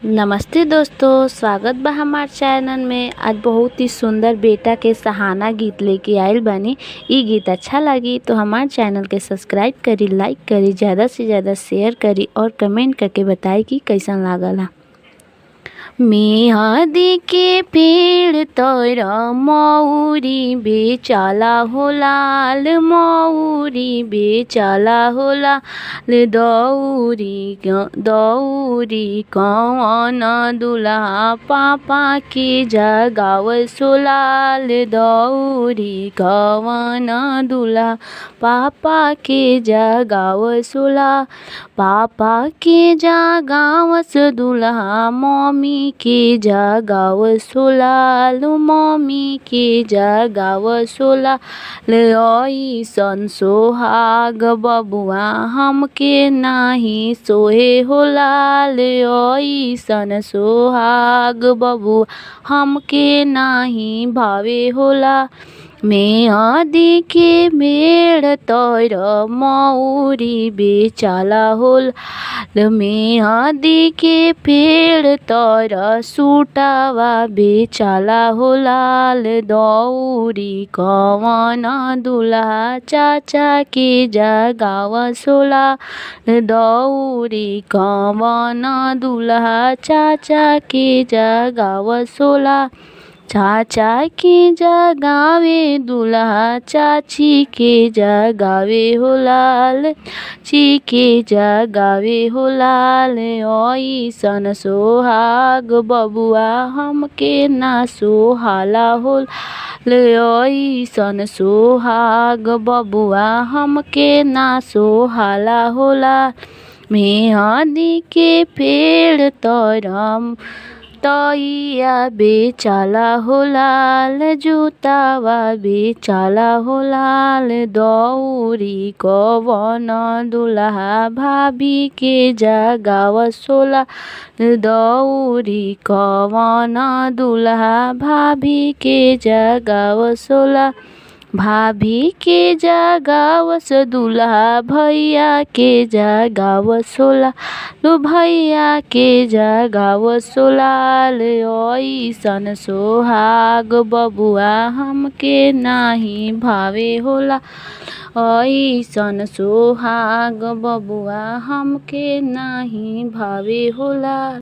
नमस्ते दोस्तों, स्वागत बा हमार चैनल में। आज बहुत ही सुंदर बेटा के सहाना गीत लेके आइल बानी। ई गीत अच्छा लगी तो हमार चैनल के सब्सक्राइब करी, लाइक करी, ज़्यादा से ज़्यादा शेयर करी और कमेंट करके बताई कि कैसन लागला। मेहदी के पेड़ तर मौरी बेचाला हो लाल, मौरी बेचाला हो लाल। दौरी कौन दुल्हा पापा के जगाव सोलाल। दौरी कौन दुल्हा पापा के जगाव सोला। पापा के जगाव दुल्हा मम्मी के जगाव सोलाल, मम्मी के जगाव सोलाल। ऐसन सोहाग बबुआ हमके नाही सोहे हो लाल। ऐसन सोहाग बबुआ हमके नाही भावे होला। मेहदी के मेड़ तर मौरी बेचाला हो लाल। मेहदी के पेड़ तर सूटावा बेचाला हो लाल। दौरी कौन दुल्हा चाचा के जगाव सोलाल। दौरी कौन दुल्हा चाचा के जगाव सोलाल। चाचा के जगावे दुल्हा चाची के जगावे हो लाल। चाची के जगावे हो लाल। ऐसन सोहाग बबुआ हमके ना सोहाला हो लाल। ऐसन सोहाग बबुआ हमके ना सोहाला हो लाल। मेहदी के पेड़ तर तैया बेचाला हो लाल, जूतावा बेचाला हो लाल। दौरी कौन दुल्हा भाभी के जगाव सोलाल। दौरी कौन दुल्हा भाभी के जगाव सोलाल। भाभी के जगाव दुल्हा भैया के जगाव सोलाल। भैया के जगाव सोलाल। ऐसन सोहाग बबुआ हमके नाही भावे होला। ऐसन सोहाग बबुआ हमके नाही भावे होला।